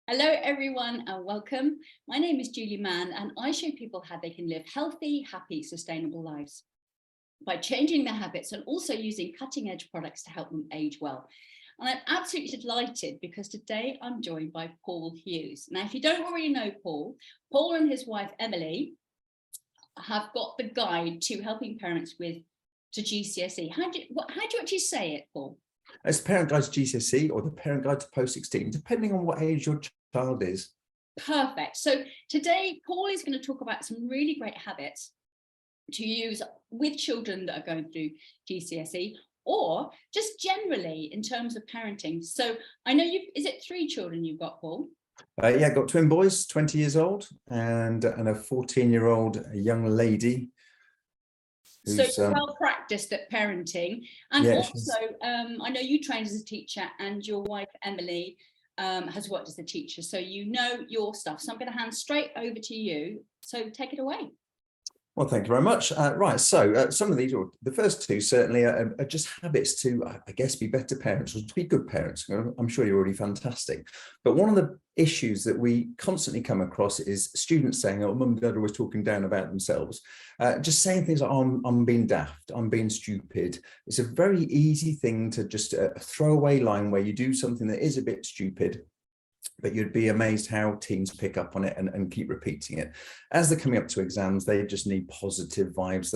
Hello everyone and welcome. My name is Julie Mann and I show people how they can live healthy, happy, sustainable lives by changing their habits and also using cutting edge products to help them age well. And I'm absolutely delighted because today I'm joined by Paul Hughes. Now, if you don't already know Paul and his wife Emily have got the guide to helping parents to GCSE. How do you actually say it, Paul? It's the Parent Guide to GCSE or the Parent Guide to Post-16, depending on what age your child is. Perfect. So today, Paul is going to talk about some really great habits to use with children that are going through GCSE or just generally in terms of parenting. So I know is it 3 children you've got, Paul? Yeah, got twin boys, 20 years old, and a 14-year-old young lady. So well practiced at parenting. And yeah, also, I know you trained as a teacher and your wife, Emily, has worked as a teacher. So you know your stuff. So I'm going to hand straight over to you. So take it away. Well, thank you very much. Right, so some of these, or the first two certainly, are just habits to, I guess, be better parents or to be good parents. I'm sure you're already fantastic. But one of the issues that we constantly come across is students saying, oh, mum and dad are always talking down about themselves, just saying things like, oh, I'm being daft, I'm being stupid. It's a very easy thing to just throw away line where you do something that is a bit stupid, but you'd be amazed how teens pick up on it and keep repeating it. As they're coming up to exams, they just need positive vibes.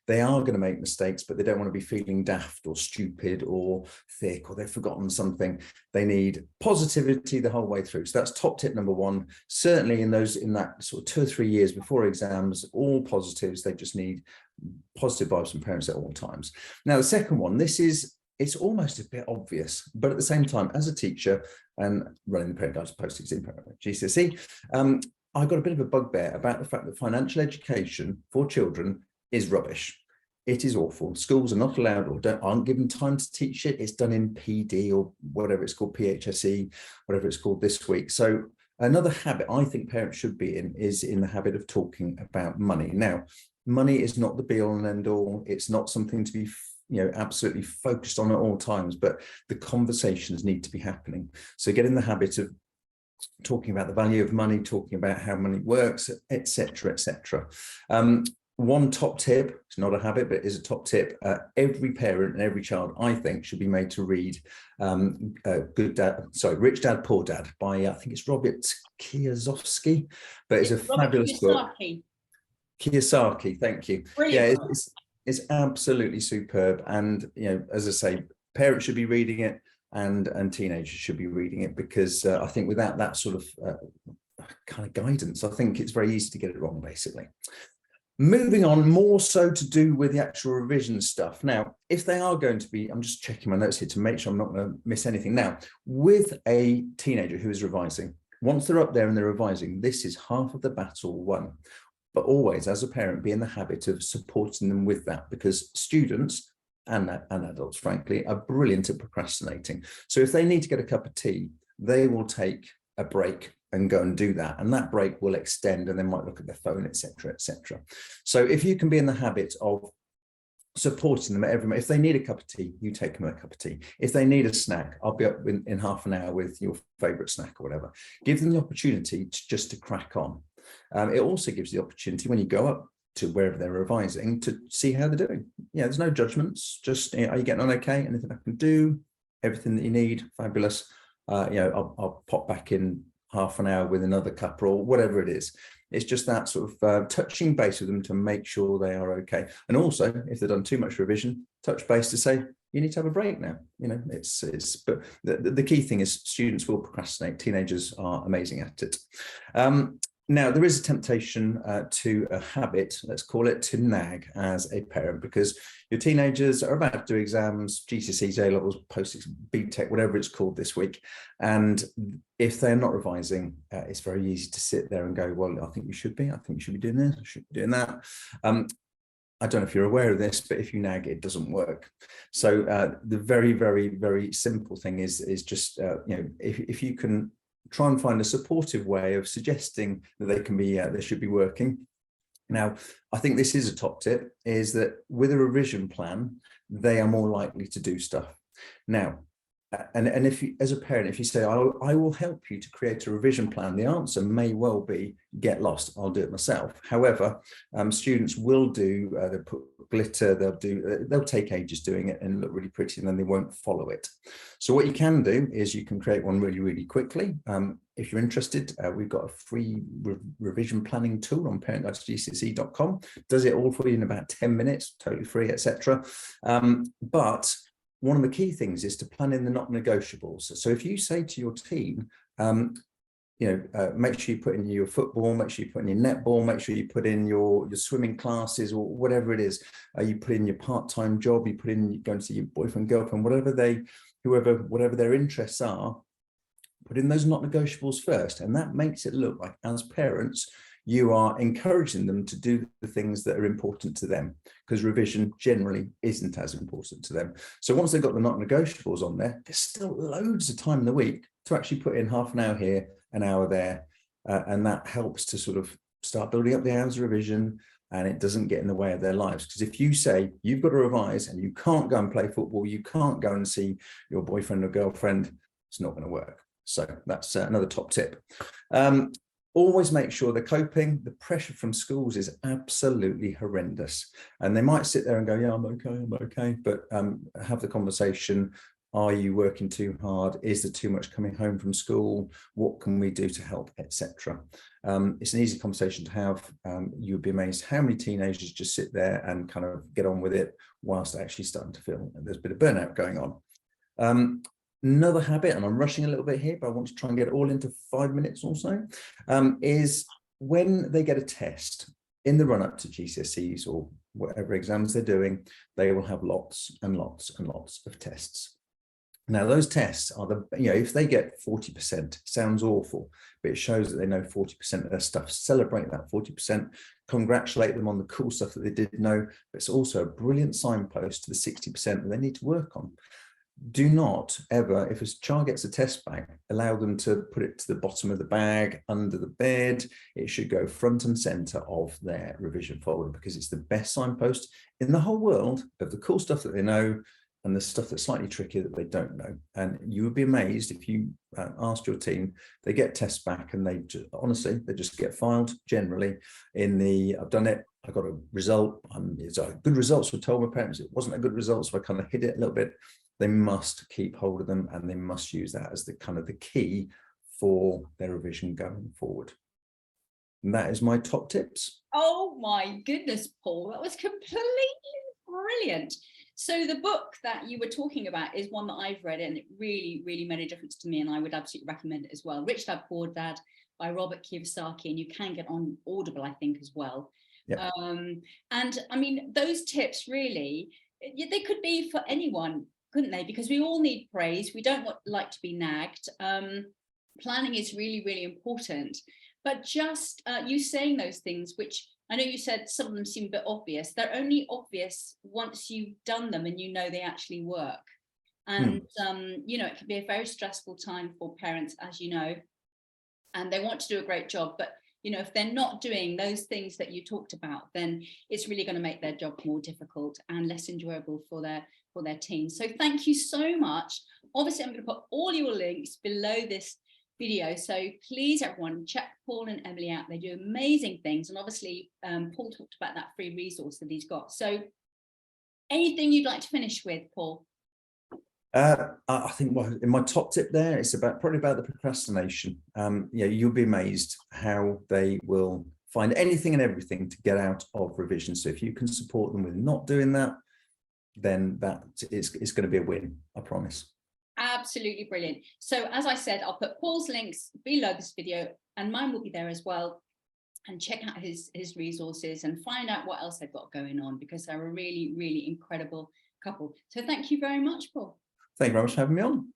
They are going to make mistakes, but they don't want to be feeling daft or stupid or thick or they've forgotten something. They need positivity the whole way through. So that's top tip number 1. Certainly in that sort of 2 or 3 years before exams, all positives. They just need positive vibes from parents at all times. Now, the second one, it's almost a bit obvious, but at the same time, as a teacher and running the Parent Guide to Post-16 GCSE, I got a bit of a bugbear about the fact that financial education for children is rubbish. It is awful. Schools are not allowed or aren't given time to teach it. It's done in PD or whatever it's called, PHSE, whatever it's called this week. So another habit I think parents should be in is in the habit of talking about money. Now, money is not the be all and end all. It's not something to be absolutely focused on at all times, but the conversations need to be happening. So get in the habit of talking about the value of money, talking about how money works, etc., etc. One top tip, it's not a habit, but is a top tip. Every parent and every child, I think, should be made to read Rich Dad, Poor Dad by, I think it's Robert Kiyosaki, but it's a fabulous book. Kiyosaki, thank you. Brilliant. Yeah, it's absolutely superb. And, as I say, parents should be reading it and teenagers should be reading it because I think without that sort of kind of guidance, I think it's very easy to get it wrong, basically. Moving on, more so to do with the actual revision stuff. Now, if they are going to be, I'm just checking my notes here to make sure I'm not going to miss anything. Now, with a teenager who is revising, once they're up there and they're revising, this is half of the battle won. But always, as a parent, be in the habit of supporting them with that because students and adults, frankly, are brilliant at procrastinating. So if they need to get a cup of tea, they will take a break and go and do that. And that break will extend and they might look at their phone, etc., etc. So if you can be in the habit of supporting them at every moment. If they need a cup of tea, you take them a cup of tea. If they need a snack, I'll be up in half an hour with your favorite snack or whatever. Give them the opportunity to crack on. It also gives the opportunity when you go up to wherever they're revising to see how they're doing. There's no judgments, just are you getting on okay? Anything I can do? Everything that you need, fabulous. I'll pop back in half an hour with another cup or whatever it is. It's just that sort of touching base with them to make sure they are okay. And also, if they've done too much revision, touch base to say, you need to have a break now. But the key thing is students will procrastinate. Teenagers are amazing at it. Now, there is a temptation to a habit, let's call it, to nag as a parent because your teenagers are about to do exams, GCSEs, A-levels, post-BTEC, whatever it's called this week. And if they're not revising, it's very easy to sit there and go, well, I think you should be. I think you should be doing this. I should be doing that. I don't know if you're aware of this, but if you nag, it doesn't work. So the very, very, very simple thing is just, if you can try and find a supportive way of suggesting that they should be working. Now, I think this is a top tip, is that with a revision plan, they are more likely to do stuff. Now, And if you, as a parent, if you say, I will help you to create a revision plan, the answer may well be get lost, I'll do it myself. However, students will do, they'll put glitter, they'll take ages doing it and look really pretty, and then they won't follow it. So what you can do is you can create one really, really quickly. If you're interested, we've got a free revision planning tool on parent.gcse.com. Does it all for you in about 10 minutes, totally free, etc. But one of the key things is to plan in the not negotiables. So if you say to your team, make sure you put in your football, make sure you put in your netball, make sure you put in your swimming classes or whatever it is, you put in your part-time job, you put in going to see your boyfriend, girlfriend, whatever their interests are, put in those not negotiables first. And that makes it look like, as parents, you are encouraging them to do the things that are important to them, because revision generally isn't as important to them. So once they've got the not negotiables on there, there's still loads of time in the week to actually put in half an hour here, an hour there. And that helps to sort of start building up the hours of revision, and it doesn't get in the way of their lives. Because if you say you've got to revise and you can't go and play football, you can't go and see your boyfriend or girlfriend, it's not going to work. So that's another top tip. Always make sure they're coping. The pressure from schools is absolutely horrendous. And they might sit there and go, yeah, I'm okay. But have the conversation. Are you working too hard? Is there too much coming home from school? What can we do to help, etc.? It's an easy conversation to have. You'd be amazed how many teenagers just sit there and kind of get on with it whilst actually starting to feel there's a bit of burnout going on. Another habit, and I'm rushing a little bit here, but I want to try and get it all into 5 minutes or so, is when they get a test in the run up to GCSEs or whatever exams they're doing, they will have lots and lots and lots of tests. Now, those tests are if they get 40%, sounds awful, but it shows that they know 40% of their stuff. Celebrate that 40%, congratulate them on the cool stuff that they did know, but it's also a brilliant signpost to the 60% that they need to work on. Do not ever, if a child gets a test back, allow them to put it to the bottom of the bag, under the bed. It should go front and center of their revision folder, because it's the best signpost in the whole world of the cool stuff that they know and the stuff that's slightly trickier that they don't know. And you would be amazed if you asked your team, they get tests back and they just get filed generally in the, I've done it, I got a result, it's a good result, so I told my parents it wasn't a good result, so I kind of hid it a little bit. They must keep hold of them, and they must use that as the kind of the key for their revision going forward. And that is my top tips. Oh my goodness, Paul, that was completely brilliant. So the book that you were talking about is one that I've read, and it really, really made a difference to me, and I would absolutely recommend it as well. Rich Dad, Poor Dad by Robert Kiyosaki, and you can get on Audible, I think, as well. Yeah. And I mean, those tips really, they could be for anyone, couldn't they? Because we all need praise. We don't like to be nagged. Planning is really, really important. But just you saying those things, which I know you said some of them seem a bit obvious, they're only obvious once you've done them and you know they actually work. And, it can be a very stressful time for parents, as you know, and they want to do a great job. But, if they're not doing those things that you talked about, then it's really going to make their job more difficult and less enjoyable for their teams. So thank you so much. Obviously, I'm going to put all your links below this video. So please, everyone, check Paul and Emily out. They do amazing things. And obviously, Paul talked about that free resource that he's got. So anything you'd like to finish with, Paul? I think in my top tip there, it's probably about the procrastination. You'll be amazed how they will find anything and everything to get out of revision. So if you can support them with not doing that, then it's going to be a win, I promise. Absolutely brilliant. So as I said, I'll put Paul's links below this video, and mine will be there as well. And check out his resources and find out what else they've got going on, because they're a really, really incredible couple. So thank you very much, Paul. Thank you very much for having me on.